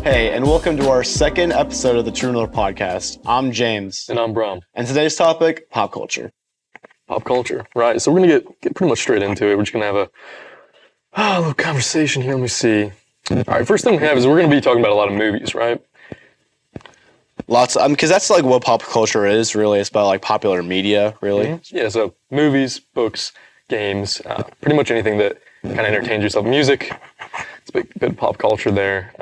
Hey, and welcome to our second episode of the True North podcast. I'm James. And I'm Brom. And today's topic, pop culture. Pop culture, right. So we're going to get pretty much straight into it. We're just going to have a little conversation here. Let me see. All right, first thing we have is we're going to be talking about a lot of movies, right? Because that's like what pop culture is, really. It's about like popular media, really. Mm-hmm. Yeah, so movies, books, games, pretty much anything that kind of entertains yourself. Music, it's a bit of pop culture there.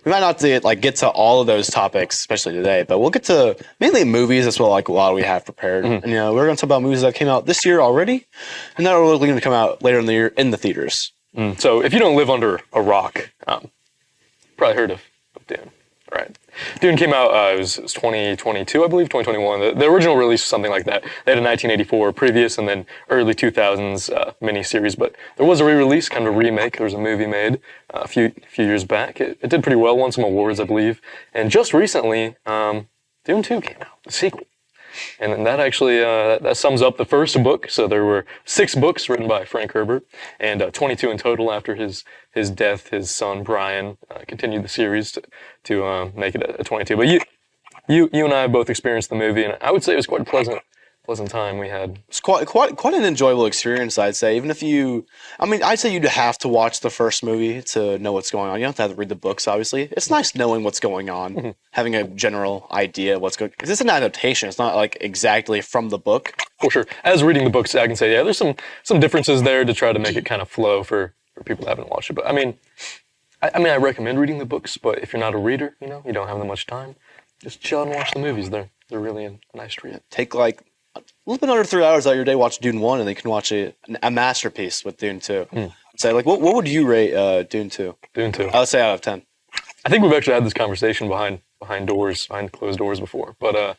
We might not get to all of those topics, especially today, but we'll get to mainly movies. That's what a lot we have prepared. Mm-hmm. And we're going to talk about movies that came out this year already, and that are going to come out later in the year in the theaters. So if you don't live under a rock, probably heard of Dune, right? Dune came out, it was 2022, I believe, 2021. The original release was something like that. They had a 1984 previous and then early 2000s miniseries, but there was a re-release, kind of a remake. There was a movie made a few years back. It did pretty well, won some awards, I believe. And just recently, Dune 2 came out, the sequel. And then that actually, that sums up the first book. So there were 6 books written by Frank Herbert, and 22 in total after his death. His son, Brian, continued the series to make it a 22. But you and I both experienced the movie, and I would say it was quite a pleasant time we had. It's quite an enjoyable experience, I'd say. Even if I'd say you'd have to watch the first movie to know what's going on. You don't have to read the books, obviously. It's nice knowing what's going on, having a general idea of what's going on. Because it's an adaptation. It's not like exactly from the book. For sure. As reading the books, I can say, yeah, there's some differences there to try to make it kind of flow for people that haven't watched it. But I recommend reading the books, but if you're not a reader, you don't have that much time, just chill and watch the movies. They're really a nice treat. Take a little bit under 3 hours out of your day, watch Dune 1, and then you can watch a masterpiece with Dune 2. Say, what would you rate Dune 2? Dune 2. I would say out of 10. I think we've actually had this conversation behind closed doors before. But,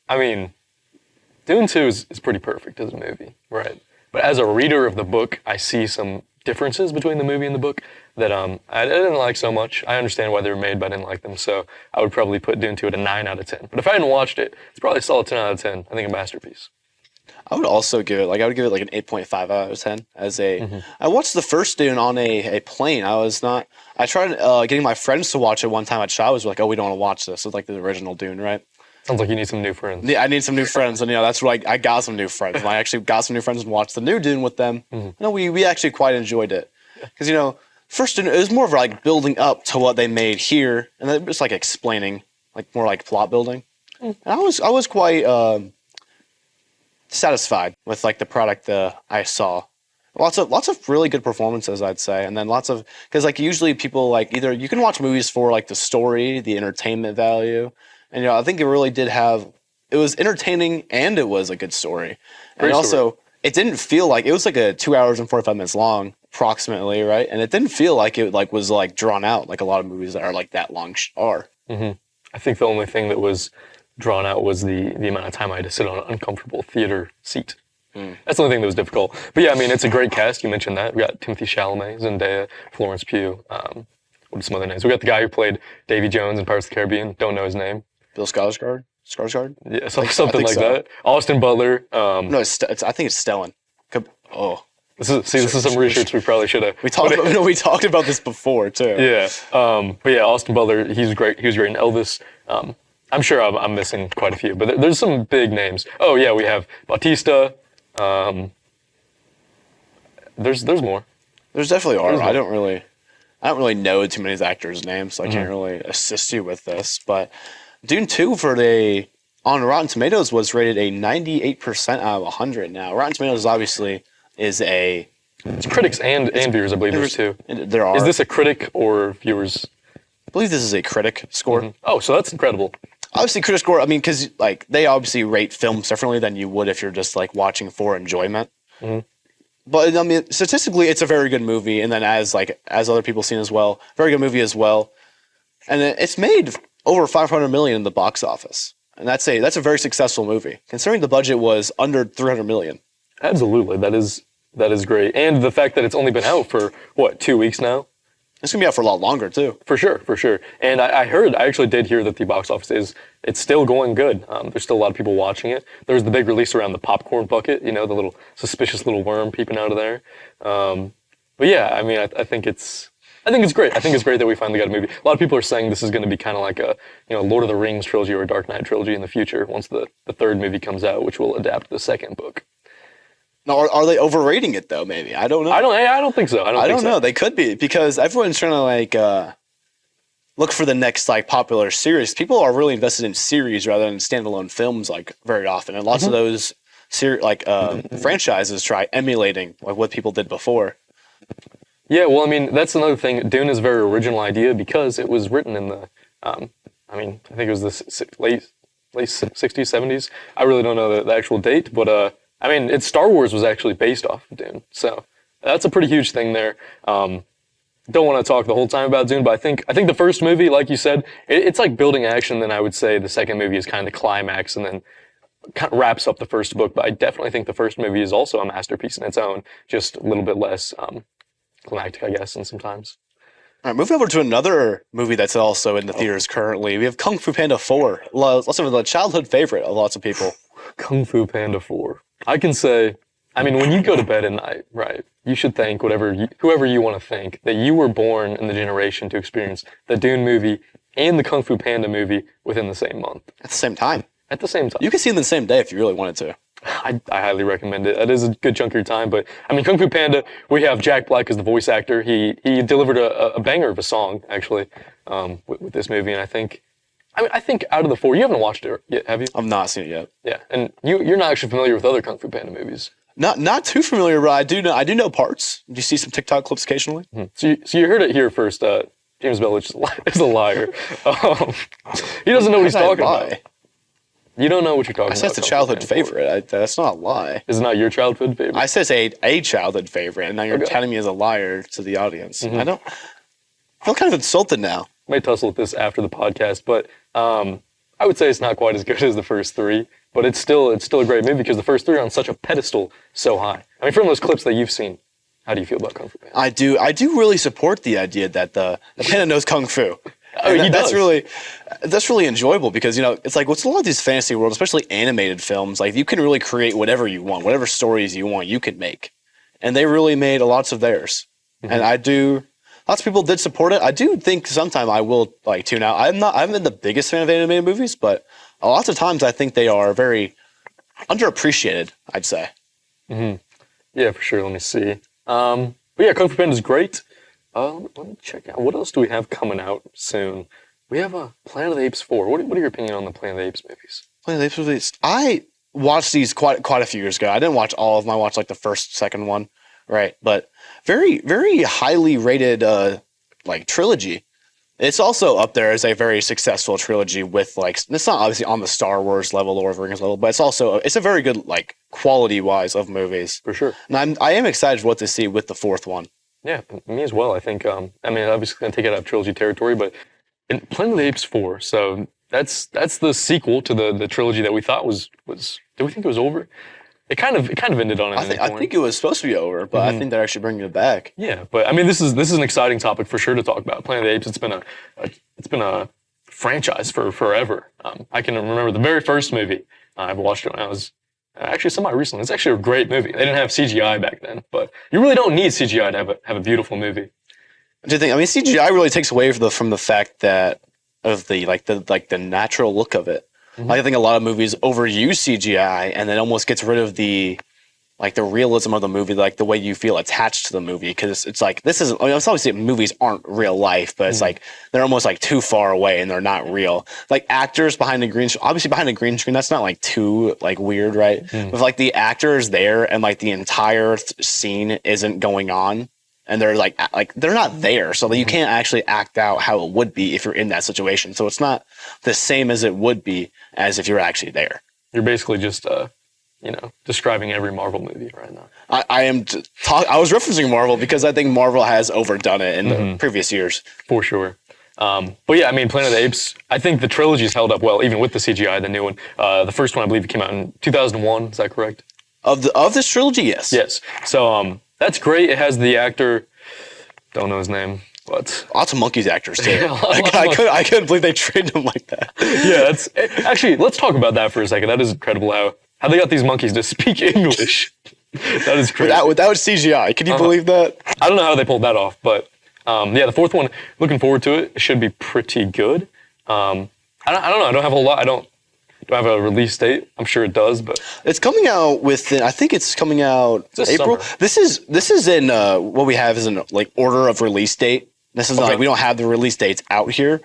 Dune 2 is pretty perfect as a movie, right? But as a reader of the book, I see some differences between the movie and the book that I didn't like so much. I understand why they were made, but I didn't like them. So I would probably put Dune 2 at a 9 out of 10. But if I hadn't watched it, it's probably a solid 10 out of 10. I think a masterpiece. I would also give it, an 8.5 out of 10 as a, I watched the first Dune on a plane. I tried getting my friends to watch it one time at Shaw. I was like, oh, we don't want to watch this. It's like the original Dune, right? Sounds like you need some new friends. Yeah, I need some new friends, and that's what I got some new friends. And I actually got some new friends and watched the new Dune with them. We actually quite enjoyed it. Because, first Dune, it was more of building up to what they made here, and then just explaining, more like plot building. And I was quite satisfied with the product I saw. Lots of really good performances, I'd say, and then because usually people either you can watch movies for the story, the entertainment value, and I think it really did it was entertaining and it was a good story, and also it didn't feel it was a 2 hours and 45 minutes long approximately, right? And it didn't feel like it was drawn out like a lot of movies that are that long are. I think the only thing that was drawn out was the amount of time I had to sit on an uncomfortable theater seat. That's the only thing that was difficult. But yeah, it's a great cast. You mentioned that. We got Timothée Chalamet, Zendaya, Florence Pugh. What are some other names? We got the guy who played Davy Jones in Pirates of the Caribbean. Don't know his name. Bill Skarsgård? Skarsgård? Yeah, something like that. Austin Butler. No, I think it's Stellan. Oh. This is some research we probably should have. We talked about this before too. Yeah. But yeah, Austin Butler, he's great. He was great in Elvis. I'm sure I'm missing quite a few, but there's some big names. Oh yeah, we have Bautista. There's more. There's definitely are. I don't really know too many actors' names, so I can't really assist you with this. But Dune 2 on Rotten Tomatoes was rated a 98% out of 100. Now, Rotten Tomatoes obviously is it's critics and viewers, I believe there's two. There are. Is this a critic or viewers? I believe this is a critic score. Oh, so that's incredible. Obviously, critic score. Because they obviously rate films differently than you would if you're just watching for enjoyment. But statistically, it's a very good movie, and then as other people seen as well, very good movie as well. And it's made over $500 million in the box office, and that's a very successful movie considering the budget was under $300 million. Absolutely, that is great, and the fact that it's only been out for 2 weeks now. It's gonna be out for a lot longer too. For sure. And I actually did hear that the box office it's still going good. There's still a lot of people watching it. There was the big release around the popcorn bucket, the little suspicious little worm peeping out of there. But yeah, I think it's I think it's great. I think it's great that we finally got a movie. A lot of people are saying this is going to be kind of like a, Lord of the Rings trilogy or a Dark Knight trilogy in the future once the third movie comes out, which will adapt the second book. Now, are they overrating it though? Maybe I don't know. I don't think so. I don't know. They could be because everyone's trying to like look for the next like popular series. People are really invested in series rather than standalone films like very often, and lots of those franchises try emulating like what people did before. Yeah, well, I mean, that's another thing. Dune is a very original idea because it was written in the, I think it was the late 60s, 70s. I really don't know the actual date, but I mean, Star Wars was actually based off of Dune, so that's a pretty huge thing there. Don't want to talk the whole time about Dune, but I think the first movie, like you said, it's like building action. Then I would say the second movie is kind of the climax, and then kind of wraps up the first book. But I definitely think the first movie is also a masterpiece in its own, just a little bit less climactic, I guess, and sometimes. All right, moving over to another movie that's also in the theaters currently. We have Kung Fu Panda 4. Lots of the childhood favorite of lots of people. Kung Fu Panda 4. I can say, I mean, when you go to bed at night, right, you should thank whoever you want to thank that you were born in the generation to experience the Dune movie and the Kung Fu Panda movie within the same month. At the same time. At the same time. You can see them the same day if you really wanted to. I highly recommend it. It is a good chunk of your time, but I mean, Kung Fu Panda, we have Jack Black as the voice actor. He delivered a banger of a song, actually, with this movie, and I think out of the four, you haven't watched it yet, have you? I've not seen it yet. Yeah, and you're not actually familiar with other Kung Fu Panda movies. Not too familiar, but I do know parts. Do you see some TikTok clips occasionally? Mm-hmm. So you heard it here first. James Bellich is a liar. He doesn't know what he's talking about. You don't know what you're talking about. I said it's a childhood favorite. That's not a lie. Is it not your childhood favorite? I said it's a childhood favorite, and now you're telling me as a liar to the audience. Mm-hmm. I feel kind of insulted now. Might tussle with this after the podcast, but I would say it's not quite as good as the first three, but it's still a great movie because the first three are on such a pedestal so high. I mean, from those clips that you've seen, how do you feel about Kung Fu Panda? I do really support the idea that the panda knows Kung Fu. That's really enjoyable because, it's like, what's a lot of these fantasy worlds, especially animated films, like you can really create whatever you want, whatever stories you want, you can make. And they really made lots of theirs. Mm-hmm. And lots of people did support it. I do think sometime I will like tune out. I haven't been the biggest fan of animated movies, but lots of times I think they are very underappreciated, I'd say. Mm-hmm. Yeah, for sure. Let me see. But yeah, Kung Fu Panda is great. Let me check out. What else do we have coming out soon? We have Planet of the Apes 4. What are your opinion on the Planet of the Apes movies? Planet of the Apes movies. I watched these quite a few years ago. I didn't watch all of them. I watched like the first, second one, right? But very, very highly rated like trilogy. It's also up there as a very successful trilogy with like, it's not obviously on the Star Wars level or Rings level, but it's a very good like quality wise of movies. For sure. And I am excited for what to see with the fourth one. Yeah, me as well. I think, obviously going to take it out of trilogy territory, but in Planet of the Apes 4, so that's the sequel to the trilogy that we thought was did we think it was over? It kind of ended on it. I think it was supposed to be over, but I think they're actually bringing it back. Yeah, but I mean, this is an exciting topic for sure to talk about. Planet of the Apes, it's been a franchise for forever. I can remember the very first movie. I watched it when I was actually semi-recently. It's actually a great movie. They didn't have CGI back then, but you really don't need CGI to have a beautiful movie. Do you think? I mean, CGI really takes away from the fact that of the natural look of it. Mm-hmm. Like, I think a lot of movies overuse CGI and then almost gets rid of the realism of the movie, like the way you feel attached to the movie. Because it's like, it's obviously movies aren't real life, but it's like they're almost like too far away and they're not real. Like actors behind a green screen, obviously behind a green screen, that's not like too like weird, right? But like the actors there and like the entire scene isn't going on. And they're like they're not there, so that you can't actually act out how it would be if you're in that situation. So it's not the same as it would be as if you're actually there. You're basically just describing every Marvel movie right now. I was referencing Marvel because I think Marvel has overdone it in the previous years. For sure. But yeah, I mean, Planet of the Apes, I think the trilogy's held up well, even with the CGI, the new one. The first one, I believe it came out in 2001, is that correct? Of this trilogy, yes. Yes. So that's great. It has the actor, don't know his name, but lots of monkeys actors too. Yeah, I couldn't believe they trained him like that. Yeah, actually, let's talk about that for a second. That is incredible how they got these monkeys to speak English. That is crazy. Without CGI, can you believe that? I don't know how they pulled that off, but Yeah, the fourth one, looking forward to it. It should be pretty good. I don't know. I don't have a whole lot. I don't have a release date. I'm sure it does, but It's coming out within. I think it's coming out This April. summer. This is in what we have is in like order of release date. This is not Okay. like we don't have the release dates out here,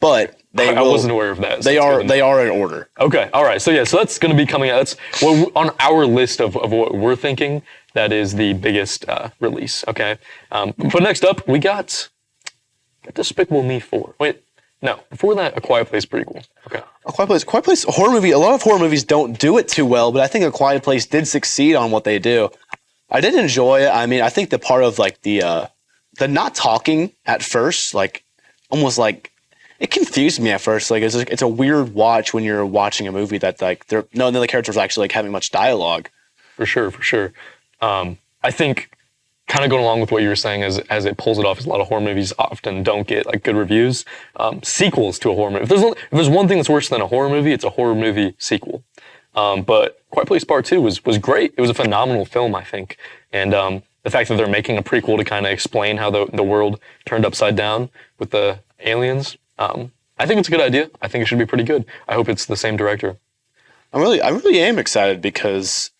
but they I will. wasn't aware of that. so They it's are good to know. they are in order. Okay, all right. So yeah, so that's going to be coming out. That's on our list of what we're thinking. That is the biggest release. Okay. But next up, we got Despicable Me 4. Wait, no. Before that, A Quiet Place prequel. Okay. A Quiet Place horror movie. A lot of horror movies don't do it too well, but I think A Quiet Place did succeed on what they do. I did enjoy it. I mean, I think the part of like the not talking at first, like almost like it confused me at first. Like it's a weird watch when you're watching a movie that like none of the characters are actually like having much dialogue. For sure, for sure. I think kind of going along with what you were saying as it pulls it off, is a lot of horror movies often don't get like good reviews. Sequels to a horror movie. If there's one thing that's worse than a horror movie, it's a horror movie sequel. But Quiet Place Part 2 was great. It was a phenomenal film, I think. And the fact that they're making a prequel to kind of explain how the world turned upside down with the aliens, I think it's a good idea. I think it should be pretty good. I hope it's the same director. I really am excited because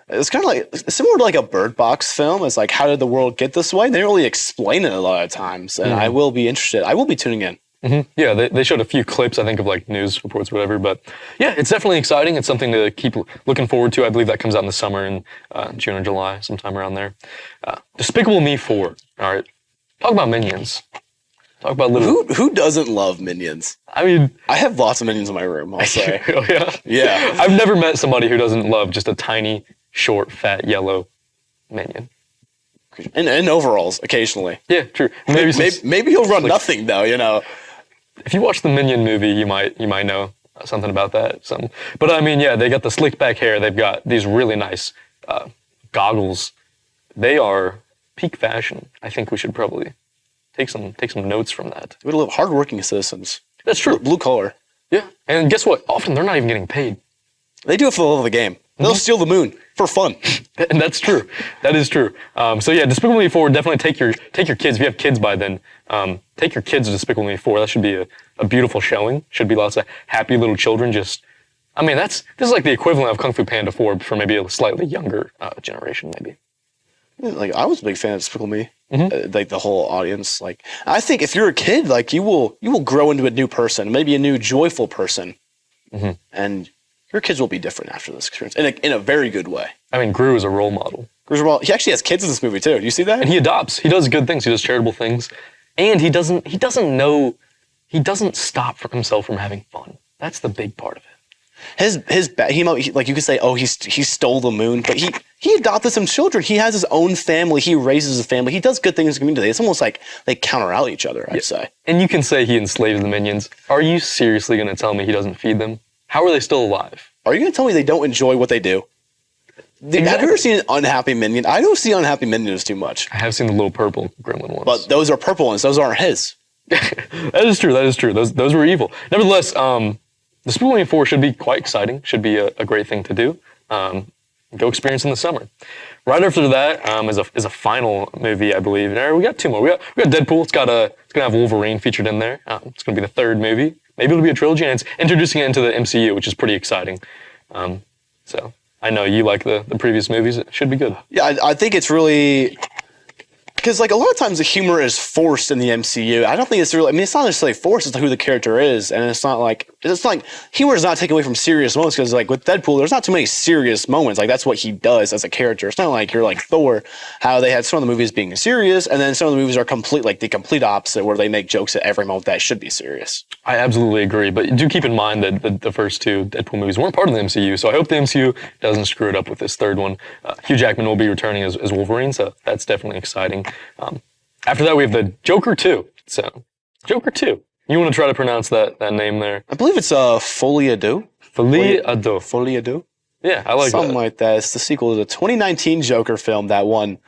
it's kind of like similar to like a Bird Box film. It's like, how did the world get this way? They don't really explain it a lot of times, and I will be interested. I will be tuning in. Yeah, they showed a few clips, I think, of like news reports or whatever. But yeah, it's definitely exciting. It's something to keep looking forward to. I believe that comes out in the summer in June or July, sometime around there. Despicable Me 4. All right. Talk about Minions. Talk about little... Who doesn't love Minions? I mean... I have lots of Minions in my room, I'll say. Oh, yeah? Yeah. I've never met somebody who doesn't love just a tiny, short, fat, yellow Minion. In overalls, occasionally. Yeah, true. Maybe he'll run nothing, though, you know. If you watch the Minion movie, you might know something about that. But I mean, yeah, they got the slick back hair. They've got these really nice goggles. They are peak fashion. I think we should probably take some notes from that. We live hardworking citizens. That's true. Blue collar. Yeah, and guess what? Often they're not even getting paid. They do it for the love of the game. They'll steal the moon for fun. And that's true. That is true. So yeah, Despicable Me 4, definitely take your kids. If you have kids by then, take your kids to Despicable Me 4. That should be a beautiful showing. Should be lots of happy little children. This is like the equivalent of Kung Fu Panda 4 for maybe a slightly younger generation, maybe. Like, I was a big fan of Despicable Me. Like the whole audience. Like, I think if you're a kid, like you will grow into a new person, maybe a new joyful person, and your kids will be different after this experience in a very good way. I mean, Gru is a role model. He actually has kids in this movie too. Do you see that? And he adopts. He does good things. He does charitable things, and he doesn't stop himself from having fun. That's the big part of it. He like you could say, oh, he stole the moon, but he adopted some children. He has his own family. He raises a family. He does good things in the community. It's almost like they counter out each other, I'd say. And you can say he enslaves the minions. Are you seriously going to tell me he doesn't feed them? How are they still alive? Are you going to tell me they don't enjoy what they do? Have you ever seen an unhappy minion? I don't see unhappy minions too much. I have seen the little purple gremlin ones. But those are purple ones. Those aren't his. That is true. Those were evil. Nevertheless, Despicable Me 4 should be quite exciting. Should be a great thing to do. Go experience in the summer. Right after that is a final movie, I believe. We got two more. We got Deadpool. It's gonna have Wolverine featured in there. It's gonna be the third movie. Maybe it'll be a trilogy, and it's introducing it into the MCU, which is pretty exciting. So I know you like the previous movies. It should be good. Yeah, I think it's really... Because like a lot of times the humor is forced in the MCU. I don't think it's really... I mean, it's not necessarily forced. It's who the character is. And it's not like humor is not taken away from serious moments, because like with Deadpool, there's not too many serious moments. Like that's what he does as a character. It's not like you're like Thor, how they had some of the movies being serious, and then some of the movies are the complete opposite, where they make jokes at every moment that should be serious. I absolutely agree. But do keep in mind that the first two Deadpool movies weren't part of the MCU. So I hope the MCU doesn't screw it up with this third one. Hugh Jackman will be returning as Wolverine, so that's definitely exciting. After that, we have the Joker 2. So, Joker 2. You want to try to pronounce that name there? I believe it's Folie à Deux. Folie à Deux. Folie à Deux. Yeah, I like Something that. like that. It's the sequel to the 2019 Joker film that won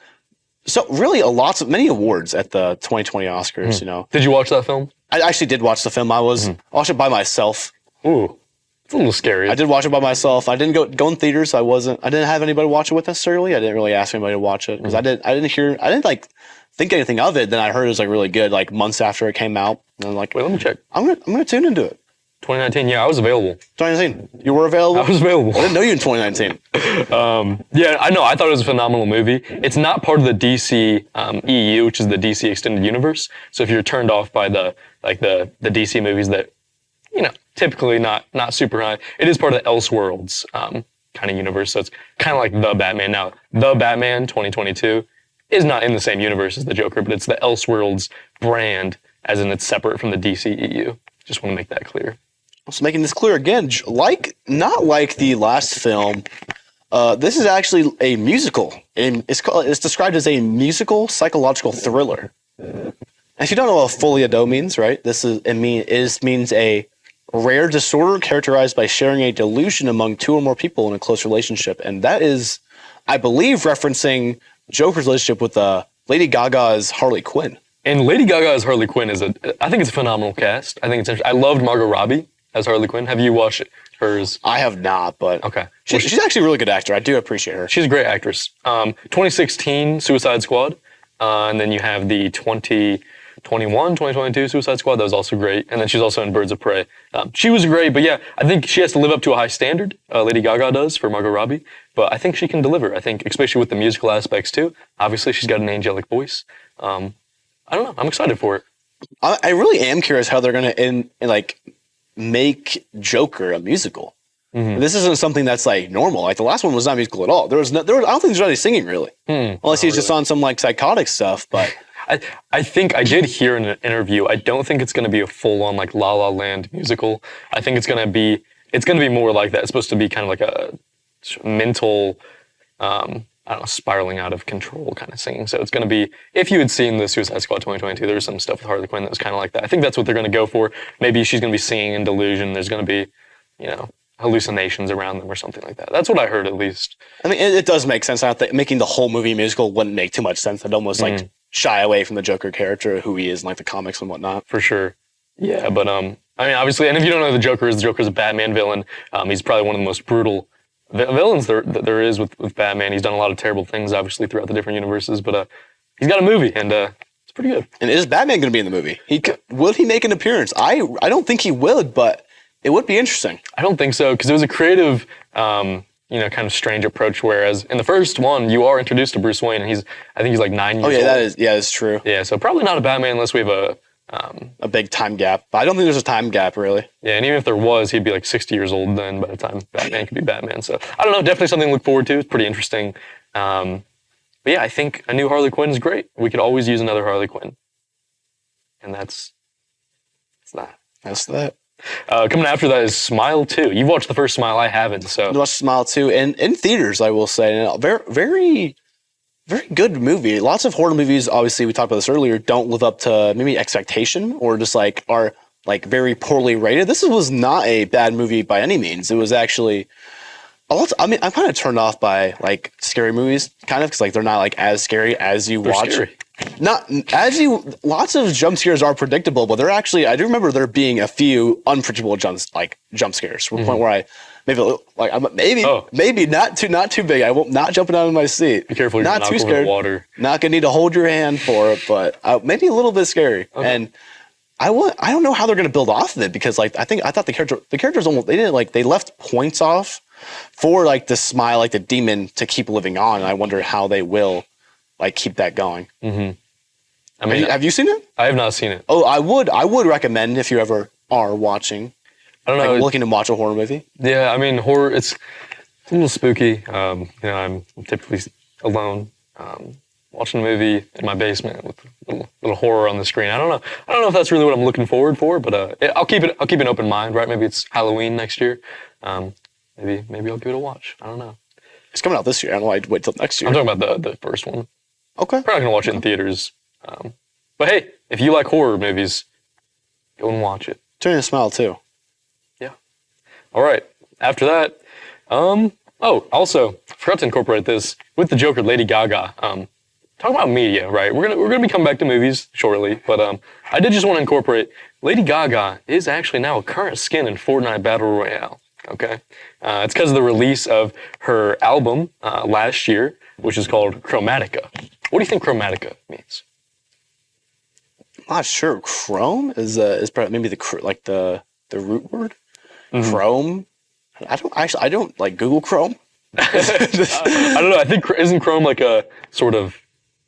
really many awards at the 2020 Oscars, you know. Did you watch that film? I actually did watch the film. I watched it by myself. Ooh. a little scary. I did watch it by myself. I didn't go in theaters. So I didn't have anybody watch it with necessarily. I didn't really ask anybody to watch it because I didn't like think anything of it. Then I heard it was like really good like months after it came out. And I'm like, Wait, let me check. I'm gonna tune into it. 2019, yeah, I was available. 2019, you were available. I was available. I didn't know you in 2019. Yeah, I know. I thought it was a phenomenal movie. It's not part of the DC EU, which is the DC Extended Universe. So if you're turned off by the DC movies that, typically not super high, it is part of the Elseworlds kind of universe. So it's kind of like The Batman. Now, The Batman 2022 is not in the same universe as the Joker, but it's the Elseworlds brand, as in it's separate from the DC EU. Just want to make that clear. So making this clear again, not like the last film. This is actually a musical. It's described as a musical psychological thriller. And if you don't know what folie à dos means, right? It means a rare disorder characterized by sharing a delusion among two or more people in a close relationship, and that is, I believe, referencing Joker's relationship with Lady Gaga's Harley Quinn. And Lady Gaga as Harley Quinn I think it's a phenomenal cast. I think it's interesting. I loved Margot Robbie as Harley Quinn. Have you watched hers? I have not, but okay. She's actually a really good actor. I do appreciate her. She's a great actress. 2016 Suicide Squad, and then you have the 2022 Suicide Squad. That was also great. And then she's also in Birds of Prey. She was great, but yeah, I think she has to live up to a high standard. Lady Gaga does for Margot Robbie, but I think she can deliver. I think, especially with the musical aspects too. Obviously, she's got an angelic voice. I don't know. I'm excited for it. I really am curious how they're going to make Joker a musical. Mm-hmm. This isn't something that's like normal. Like the last one was not musical at all. I don't think there's any singing really, unless he's just on some like psychotic stuff. But I think I did hear in an interview. I don't think it's going to be a full-on like La La Land musical. I think it's going to be more like that. It's supposed to be kind of like a mental, I don't know, spiraling out of control kind of singing. So it's going to be, if you had seen the Suicide Squad 2022, there was some stuff with Harley Quinn that was kind of like that. I think that's what they're going to go for. Maybe she's going to be singing in delusion. There's going to be, hallucinations around them or something like that. That's what I heard, at least. I mean, it does make sense. I think making the whole movie musical wouldn't make too much sense. I'd almost like shy away from the Joker character, who he is in like the comics and whatnot. For sure. Yeah, but I mean, obviously, and if you don't know who the Joker's a Batman villain. He's probably one of the most brutal villains there is with Batman. He's done a lot of terrible things, obviously, throughout the different universes, but he's got a movie, and it's pretty good. And is Batman going to be in the movie? Will he make an appearance? I don't think he would, but it would be interesting. I don't think so, because it was a creative, kind of strange approach, whereas in the first one, you are introduced to Bruce Wayne, and I think he's like 9 years old. Oh, yeah, that's true. Yeah, so probably not a Batman unless we have a big time gap. But I don't think there's a time gap, really. Yeah, and even if there was, he'd be like 60 years old then by the time Batman could be Batman. So, I don't know, definitely something to look forward to. It's pretty interesting. But yeah, I think a new Harley Quinn is great. We could always use another Harley Quinn. And that's that. That's that. Coming after that is Smile 2. You've watched the first Smile, I haven't. So I watched Smile 2 in theaters, I will say. And very, very, very good movie. Lots of horror movies, obviously, we talked about this earlier, don't live up to maybe expectation or just like are like very poorly rated. This was not a bad movie by any means. It was actually I'm kind of turned off by like scary movies, kind of, because like they're not like as scary as you watch. Scary. Lots of jump scares are predictable, but I do remember there being a few unpredictable jump scares to the point where I maybe not too big. I won't not jumping out of my seat. Be careful, you're not too scared. Water. Not gonna need to hold your hand for it, but maybe a little bit scary. Okay. And I don't know how they're gonna build off of it, because like I thought the characters almost they left points off for like the Smile, like the demon, to keep living on, and I wonder how they will like keep that going. Mm-hmm. I mean, have you seen it? I have not seen it. Oh, I would recommend, if you ever are watching. I don't know. Like looking to watch a horror movie. Yeah, I mean, horror. It's a little spooky. I'm typically alone, watching a movie in my basement with a little horror on the screen. I don't know if that's really what I'm looking forward for, but I'll keep an open mind. Right? Maybe it's Halloween next year. Maybe I'll give it a watch. I don't know. It's coming out this year. I don't know why I'd wait till next year. I'm talking about the first one. Okay. Probably not gonna watch it in theaters. But hey, if you like horror movies, go and watch it. Turn to Smile 2. Yeah. All right. After that, also forgot to incorporate this with the Joker, Lady Gaga. Talking about media, right? We're gonna be coming back to movies shortly, but I did just want to incorporate Lady Gaga is actually now a current skin in Fortnite Battle Royale. Okay. It's because of the release of her album last year, which is called Chromatica. What do you think Chromatica means? I'm not sure. Chrome is probably maybe the root word. Chrome. I don't like Google Chrome. I don't know. I think isn't Chrome like a sort of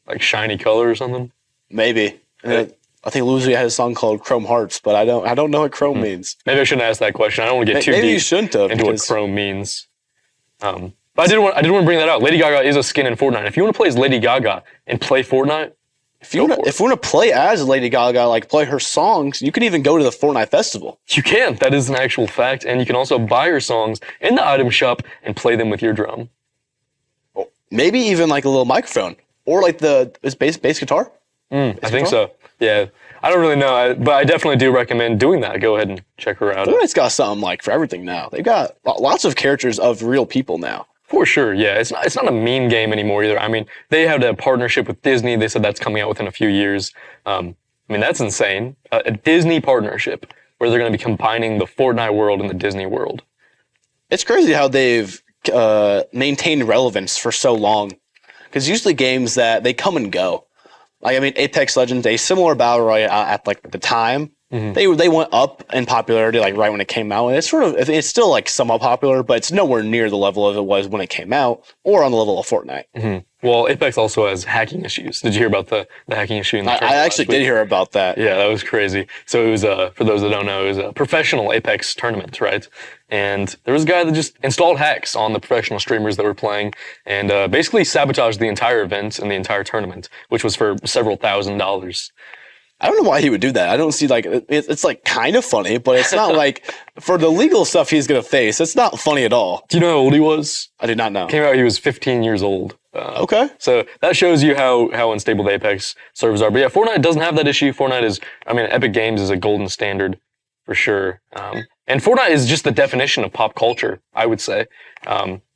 like shiny color or something? Maybe. I think Lucy had a song called Chrome Hearts, but I don't know what Chrome means. Maybe I shouldn't ask that question. I don't want to get too Maybe deep you shouldn't have, into what Chrome means. But I did want to bring that out. Lady Gaga is a skin in Fortnite. If you want to play as Lady Gaga and play Fortnite, If you want to play as Lady Gaga, like play her songs, you can even go to the Fortnite festival. you can. That is an actual fact. And you can also buy her songs in the item shop and play them with your drum. Maybe even like a little microphone or like bass guitar. I think so. Yeah. I don't really know, but I definitely do recommend doing that. Go ahead and check her out. Fortnite's got something like for everything now. They've got lots of characters of real people now. For sure, yeah. It's not a meme game anymore either. I mean, they had a partnership with Disney. They said that's coming out within a few years. I mean, that's insane. A Disney partnership where they're going to be combining the Fortnite world and the Disney world. It's crazy how they've maintained relevance for so long. Because usually games that they come and go. Like, I mean, Apex Legends, a similar battle royale at like the time. They went up in popularity like right when it came out, and it's still like somewhat popular, but it's nowhere near the level of it was when it came out, or on the level of Fortnite. Well, Apex also has hacking issues. Did you hear about the hacking issue in the tournament I actually did hear about that. Yeah, that was crazy. So it was, for those that don't know, it was a professional Apex tournament, right? And there was a guy that just installed hacks on the professional streamers that were playing and basically sabotaged the entire event and the entire tournament, which was for several $1,000s. I don't know why he would do that. I don't see like it's like kind of funny, but it's not like for the legal stuff he's gonna face. It's not funny at all. Do you know how old he was? I did not know. Came out, he was 15 years old. Okay. So that shows you how unstable the Apex servers are. But yeah, Fortnite doesn't have that issue. Fortnite is, I mean, Epic Games is a golden standard for sure. And Fortnite is just the definition of pop culture, I would say.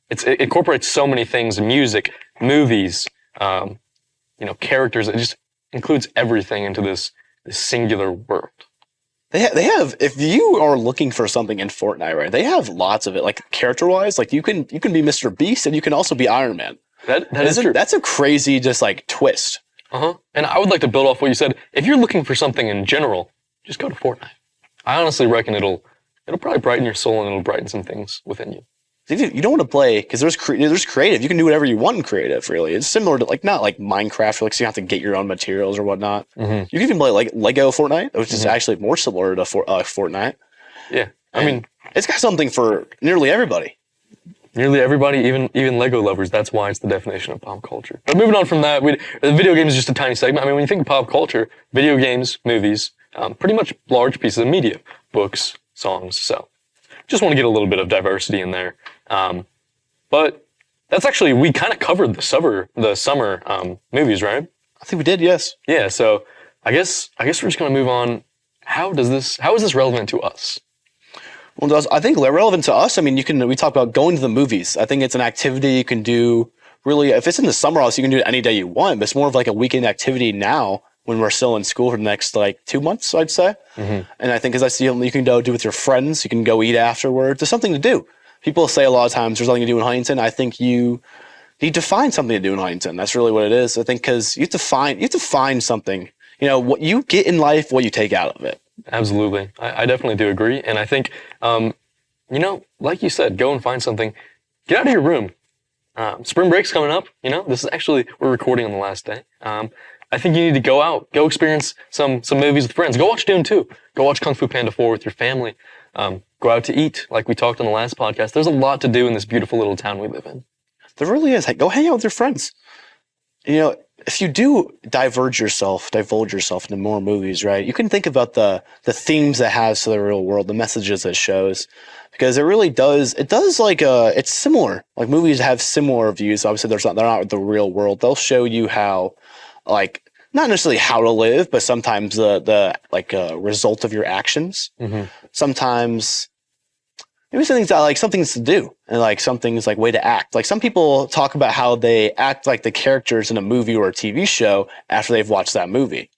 It incorporates so many things: music, movies, characters. It just includes everything into this singular world. They have. If you are looking for something in Fortnite, right? They have lots of it. Like character wise, like you can be Mr. Beast and you can also be Iron Man. That is true. That's a crazy just like twist. And I would like to build off what you said. If you're looking for something in general, just go to Fortnite. I honestly reckon it'll probably brighten your soul and it'll brighten some things within you. You don't want to play because there's creative. You can do whatever you want in creative. Really, it's similar to like not like Minecraft, like so you have to get your own materials or whatnot. You can even play like Lego Fortnite, which is actually more similar to Fortnite. Yeah, I mean, it's got something for nearly everybody. Nearly everybody, even Lego lovers. That's why it's the definition of pop culture. But moving on from that, the video game is just a tiny segment. I mean, when you think of pop culture, video games, movies, pretty much large pieces of media, books, songs. So just want to get a little bit of diversity in there. But that's actually, we kind of covered the summer movies, right? I think we did, yes. Yeah, so I guess we're just going to move on. How is this relevant to us? Well, I think relevant to us, I mean, we talk about going to the movies. I think it's an activity you can do really, if it's in the summer, also you can do it any day you want, but it's more of like a weekend activity now when we're still in school for the next like 2 months, I'd say. And I think as I see you can go do with your friends, you can go eat afterwards. There's something to do. People say a lot of times there's nothing to do in Huntington. I think you need to find something to do in Huntington. That's really what it is. I think because you have to find something. You know, what you get in life, what you take out of it. Absolutely. I definitely do agree. And I think, like you said, go and find something. Get out of your room. Spring break's coming up. This is actually, we're recording on the last day. I think you need to go out, go experience some movies with friends. Go watch Dune 2. Go watch Kung Fu Panda 4 with your family. Go out to eat, like we talked on the last podcast. There's a lot to do in this beautiful little town we live in. There really is. Hey, go hang out with your friends. If you do divulge yourself into more movies, right? You can think about the themes it has to the real world, the messages it shows, because it really does. It does it's similar. Like movies have similar views. Obviously, they're not the real world. They'll show you how, like, not necessarily how to live, but sometimes the result of your actions. Sometimes maybe some things to do and like some things like way to act. Like some people talk about how they act like the characters in a movie or a TV show after they've watched that movie.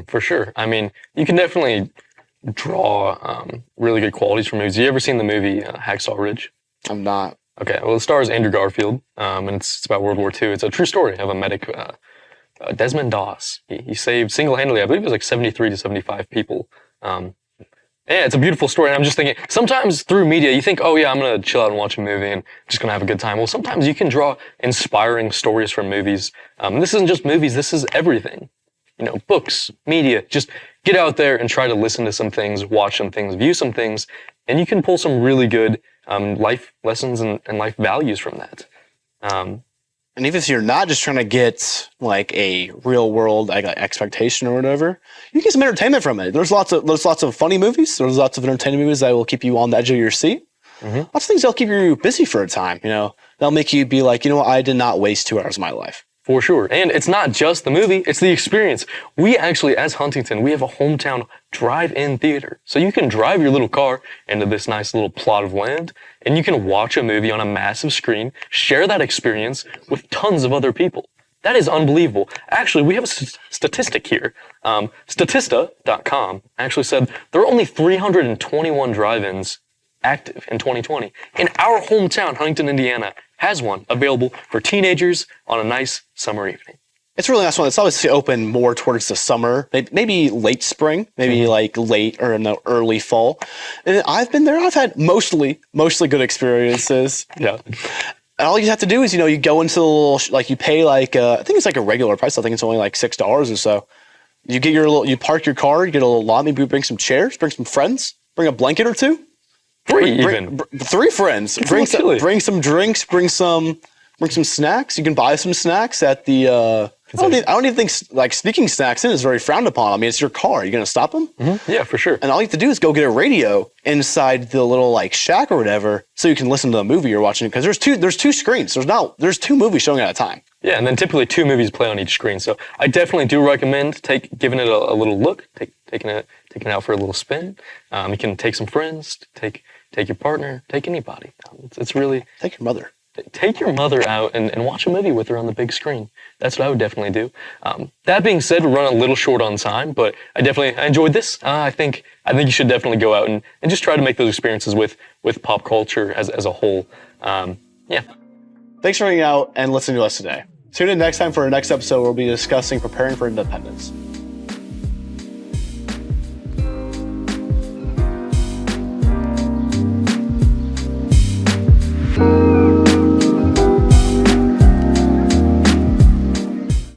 For sure. I mean, you can definitely draw really good qualities from movies. You ever seen the movie Hacksaw Ridge? I'm not. Okay, well, it stars Andrew Garfield, and it's about World War II. It's a true story of a medic, Desmond Doss. He saved single-handedly, I believe it was like 73 to 75 people. Yeah, it's a beautiful story, and I'm just thinking, sometimes through media, you think, oh yeah, I'm gonna chill out and watch a movie and just gonna have a good time. Well, sometimes you can draw inspiring stories from movies. This isn't just movies, this is everything. Books, media, just get out there and try to listen to some things, watch some things, view some things, and you can pull some really good life lessons and life values from that. And even if you're not just trying to get like a real world expectation or whatever, you get some entertainment from it. There's lots of funny movies. There's lots of entertaining movies that will keep you on the edge of your seat. Lots of things that'll keep you busy for a time. That'll make you be like, I did not waste 2 hours of my life. For sure. And it's not just the movie, it's the experience. We actually, as Huntington, we have a hometown drive-in theater. So you can drive your little car into this nice little plot of land, and you can watch a movie on a massive screen, share that experience with tons of other people. That is unbelievable. Actually, we have a statistic here. Statista.com actually said there are only 321 drive-ins active in 2020. In our hometown, Huntington, Indiana, has one available for teenagers on a nice summer evening. It's a really nice one. It's obviously open more towards the summer, maybe late spring, maybe like late or in the early fall. And I've been there. I've had mostly good experiences. Yeah. And all you have to do is, you go into the little, you pay I think it's like a regular price. I think it's only like $6 or so. You get you park your car, you get a little lot, maybe bring some chairs, bring some friends, bring a blanket or two. Three friends. Bring some drinks. Bring some snacks. You can buy some snacks at the. I don't even think sneaking snacks in is very frowned upon. I mean, it's your car. You're gonna stop them? Mm-hmm. Yeah, for sure. And all you have to do is go get a radio inside the little shack or whatever, so you can listen to the movie you're watching. Because there's two screens. There's 2 movies showing at a time. Yeah, and then typically 2 movies play on each screen. So I definitely do recommend giving it a little look, taking it out for a little spin. You can take some friends, take your partner, take anybody. It's really take your mother. Take your mother out and watch a movie with her on the big screen. That's what I would definitely do. That being said, we're running a little short on time, but I enjoyed this. I think you should definitely go out and just try to make those experiences with pop culture as a whole. Yeah. Thanks for hanging out and listening to us today. Tune in next time for our next episode where we'll be discussing preparing for independence.